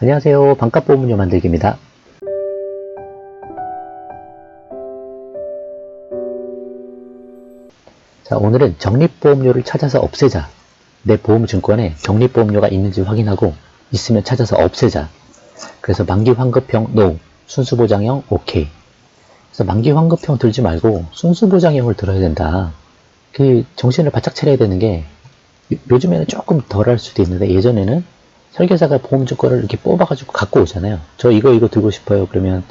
안녕하세요. 반값보험료 만들기입니다. 자, 오늘은 적립보험료를 찾아서 없애자. 내 보험증권에 적립보험료가 있는지 확인하고 있으면 찾아서 없애자. 그래서 만기환급형 NO, 순수보장형 OK. 그래서 만기환급형 들지 말고 순수보장형을 들어야 된다. 그 정신을 바짝 차려야 되는 게 요즘에는 조금 덜 할 수도 있는데 예전에는 설계사가 보험증권을 이렇게 뽑아가지고 갖고 오잖아요. 저 이거 들고 싶어요. 그러면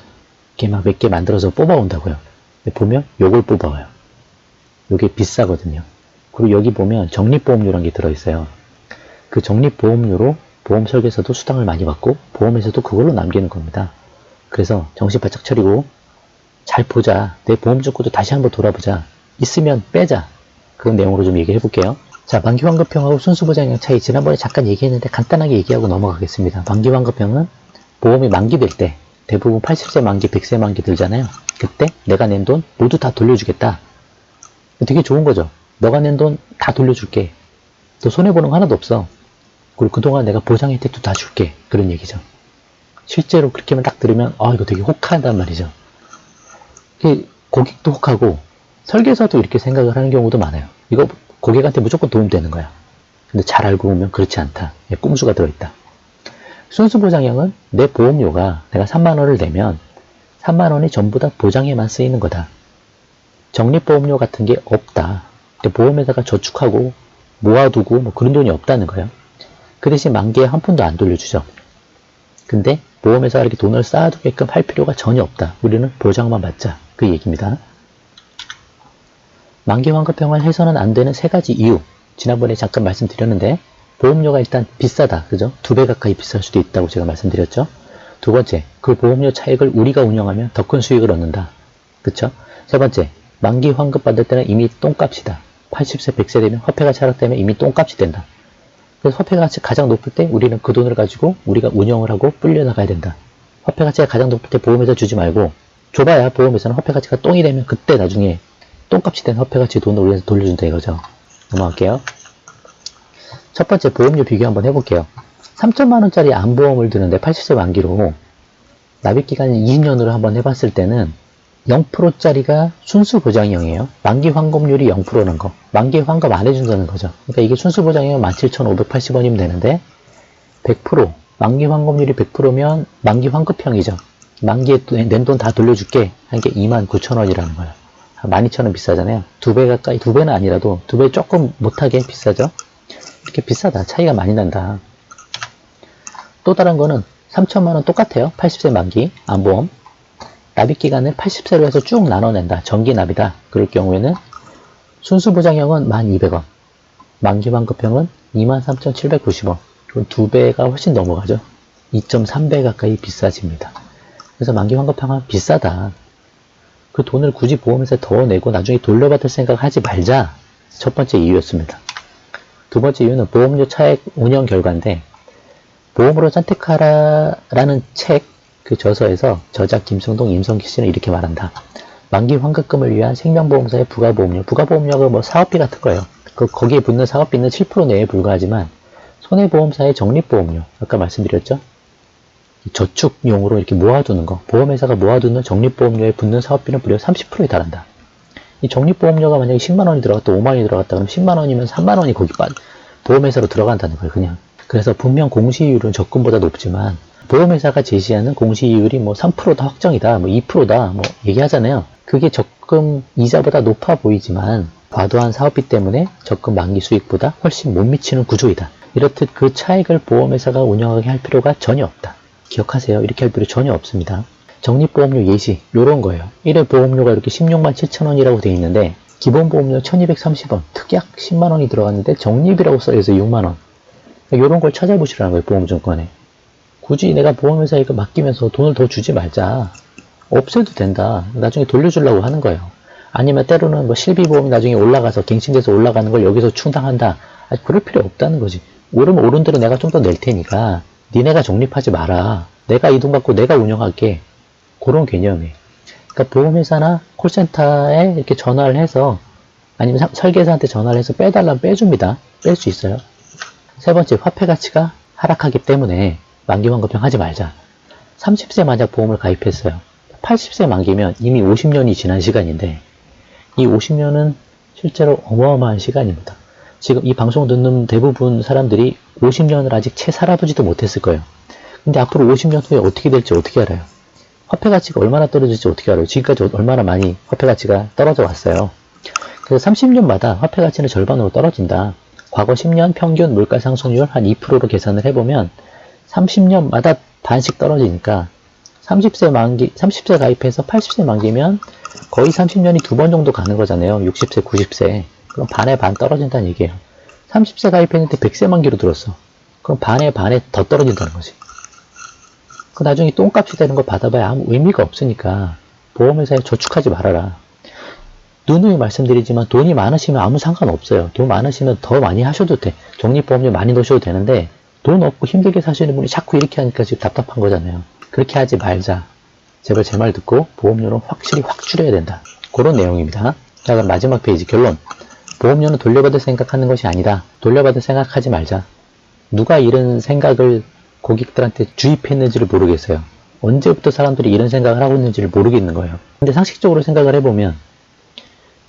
이렇게 막 몇 개 만들어서 뽑아온다고요. 근데 보면 요걸 뽑아와요. 요게 비싸거든요. 그리고 여기 보면 적립보험료라는 게 들어있어요. 그 적립보험료로 보험 설계사도 수당을 많이 받고 보험에서도 그걸로 남기는 겁니다. 그래서 정신 바짝 차리고 잘 보자. 내 보험증권도 다시 한번 돌아보자. 있으면 빼자. 그런 내용으로 좀 얘기해 볼게요. 자, 만기환급형하고 순수보장형 차이 지난번에 잠깐 얘기했는데 간단하게 얘기하고 넘어가겠습니다. 만기환급형은 보험이 만기될 때 대부분 80세 만기, 100세 만기 들잖아요. 그때 내가 낸 돈 모두 다 돌려주겠다. 되게 좋은 거죠. 너가 낸 돈 다 돌려줄게. 너 손해보는 거 하나도 없어. 그리고 그동안 내가 보상 혜택도 다 줄게. 그런 얘기죠. 실제로 그렇게만 딱 들으면 이거 되게 혹한단 말이죠. 고객도 혹하고 설계사도 이렇게 생각을 하는 경우도 많아요. 이거 고객한테 무조건 도움되는 거야. 근데 잘 알고 보면 그렇지 않다. 꼼수가 들어있다. 순수보장형은 내 보험료가 내가 3만원을 내면 3만원이 전부 다 보장에만 쓰이는 거다. 적립보험료 같은 게 없다. 보험에다가 저축하고 모아두고 뭐 그런 돈이 없다는 거예요. 그 대신 만기에 한 푼도 안 돌려주죠. 근데 보험회사가 이렇게 돈을 쌓아두게끔 할 필요가 전혀 없다. 우리는 보장만 받자. 그 얘기입니다. 만기환급형을 해서는 안 되는 세 가지 이유. 지난번에 잠깐 말씀드렸는데 보험료가 일단 비싸다. 그죠? 2배 가까이 비쌀 수도 있다고 제가 말씀드렸죠. 두 번째, 그 보험료 차익을 우리가 운영하면 더 큰 수익을 얻는다. 그쵸? 세 번째, 만기 환급 받을 때는 이미 똥값이다. 80세, 100세 되면 화폐가치 하락되면 이미 똥값이 된다. 그래서 화폐가치 가장 높을 때 우리는 그 돈을 가지고 우리가 운영을 하고 불려나가야 된다. 화폐가치가 가장 높을 때 보험회사 주지 말고 줘봐야 보험회사는 화폐가치가 똥이 되면 그때 나중에 똥값이 된 화폐가치 돈을 우리한테 돌려준다 이거죠. 넘어갈게요. 첫 번째 보험료 비교 한번 해볼게요. 3천만원짜리 암보험을 드는데 80세 만기로 납입기간을 20년으로 한번 해봤을 때는 0%짜리가 순수보장형이에요. 만기 환급률이 0%는 거. 만기 환급 안 해준다는 거죠. 그러니까 이게 순수보장이면 17,580원이면 되는데 100%, 만기 환급률이 100%면 만기 환급형이죠. 만기에 낸 돈 다 돌려줄게 한 게 29,000원이라는 거예요. 12,000원 비싸잖아요. 2배 가까이, 2배는 아니라도 2배 조금 못하게 비싸죠. 이렇게 비싸다. 차이가 많이 난다. 또 다른 거는 3천만원 똑같아요. 80세 만기 암보험. 납입기간을 80세로 해서 쭉 나눠낸다. 정기납이다. 그럴 경우에는 순수보장형은 1200원, 만기환급형은 23,790원. 그럼 2배가 훨씬 넘어가죠. 2.3배 가까이 비싸집니다. 그래서 만기환급형은 비싸다. 그 돈을 굳이 보험에서 더 내고 나중에 돌려받을 생각 하지 말자. 첫 번째 이유였습니다. 두 번째 이유는 보험료 차액 운영 결과인데 보험으로 선택하라라는 책 그 저서에서 저자 김승동, 임성기 씨는 이렇게 말한다. 만기 환급금을 위한 생명보험사의 부가보험료. 부가보험료가 뭐 사업비 같은 거예요. 거기에 붙는 사업비는 7% 내에 불과하지만 손해보험사의 적립보험료. 아까 말씀드렸죠? 저축용으로 이렇게 모아두는 거. 보험회사가 모아두는 적립보험료에 붙는 사업비는 무려 30%에 달한다. 이 적립보험료가 만약에 10만원이 들어갔다 5만원이 들어갔다 그러면 10만원이면 3만원이 거기 보험회사로 들어간다는 거예요. 그냥. 그래서 분명 공시이율은 적금보다 높지만 보험회사가 제시하는 공시이율이 뭐 3%다 확정이다, 뭐 2%다, 뭐 얘기하잖아요. 그게 적금 이자보다 높아 보이지만 과도한 사업비 때문에 적금 만기 수익보다 훨씬 못 미치는 구조이다. 이렇듯 그 차익을 보험회사가 운영하게 할 필요가 전혀 없다. 기억하세요. 이렇게 할 필요 전혀 없습니다. 적립보험료 예시, 요런 거예요. 1회 보험료가 이렇게 16만 7천원이라고 되어 있는데 기본보험료 1230원, 특약 10만원이 들어갔는데 적립이라고 써있어 6만원. 요런 걸 찾아보시라는 거예요. 보험증권에. 굳이 내가 보험회사에 이거 맡기면서 돈을 더 주지 말자. 없애도 된다. 나중에 돌려주려고 하는 거예요. 아니면 때로는 뭐 실비보험이 나중에 올라가서 갱신돼서 올라가는 걸 여기서 충당한다. 그럴 필요 없다는 거지. 오르면 오른 대로 내가 좀 더 낼 테니까 니네가 적립하지 마라. 내가 이 돈 갖고 내가 운영할게. 그런 개념이에요. 그러니까 보험회사나 콜센터에 이렇게 전화를 해서 아니면 설계사한테 전화를 해서 빼달라면 빼줍니다. 뺄 수 있어요. 세 번째, 화폐 가치가 하락하기 때문에 만기 환급형 하지 말자. 30세 만약 보험을 가입했어요. 80세 만기면 이미 50년이 지난 시간인데 이 50년은 실제로 어마어마한 시간입니다. 지금 이 방송 듣는 대부분 사람들이 50년을 아직 채 살아보지도 못했을 거예요. 근데 앞으로 50년 후에 어떻게 될지 어떻게 알아요? 화폐 가치가 얼마나 떨어질지 어떻게 알아요? 지금까지 얼마나 많이 화폐 가치가 떨어져 왔어요. 그래서 30년마다 화폐 가치는 절반으로 떨어진다. 과거 10년 평균 물가 상승률 한 2%로 계산을 해보면 30년마다 반씩 떨어지니까 30세 가입해서 80세 만기면 거의 30년이 2번 정도 가는 거잖아요. 60세, 90세. 그럼 반에 반 떨어진다는 얘기예요. 30세 가입했는데 100세 만기로 들었어. 그럼 반에 반에 더 떨어진다는 거지. 그 나중에 똥값이 되는 거 받아봐야 아무 의미가 없으니까 보험회사에 저축하지 말아라. 누누이 말씀드리지만 돈이 많으시면 아무 상관없어요. 돈 많으시면 더 많이 하셔도 돼. 적립보험료 많이 넣으셔도 되는데 돈 없고 힘들게 사시는 분이 자꾸 이렇게 하니까 지금 답답한 거잖아요. 그렇게 하지 말자. 제발 제 말 듣고 보험료는 확실히 확 줄여야 된다. 그런 내용입니다. 자, 그럼 마지막 페이지 결론. 보험료는 돌려받을 생각하는 것이 아니다. 돌려받을 생각하지 말자. 누가 이런 생각을 고객들한테 주입했는지를 모르겠어요. 언제부터 사람들이 이런 생각을 하고 있는지를 모르겠는 거예요. 근데 상식적으로 생각을 해보면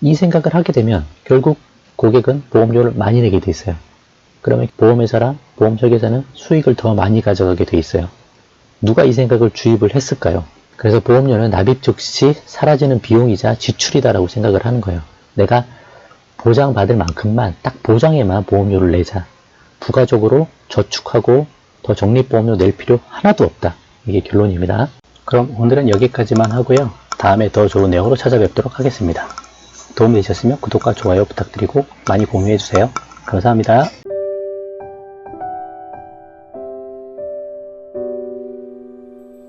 이 생각을 하게 되면 결국 고객은 보험료를 많이 내게 돼 있어요. 그러면 보험회사랑 보험설계사는 수익을 더 많이 가져가게 돼 있어요. 누가 이 생각을 주입을 했을까요? 그래서 보험료는 납입 즉시 사라지는 비용이자 지출이다라고 생각을 하는 거예요. 내가 보장받을 만큼만 딱 보장에만 보험료를 내자. 부가적으로 저축하고 더 적립보험료 낼 필요 하나도 없다. 이게 결론입니다. 그럼 오늘은 여기까지만 하고요. 다음에 더 좋은 내용으로 찾아뵙도록 하겠습니다. 도움이 되셨으면 구독과 좋아요 부탁드리고 많이 공유해주세요. 감사합니다.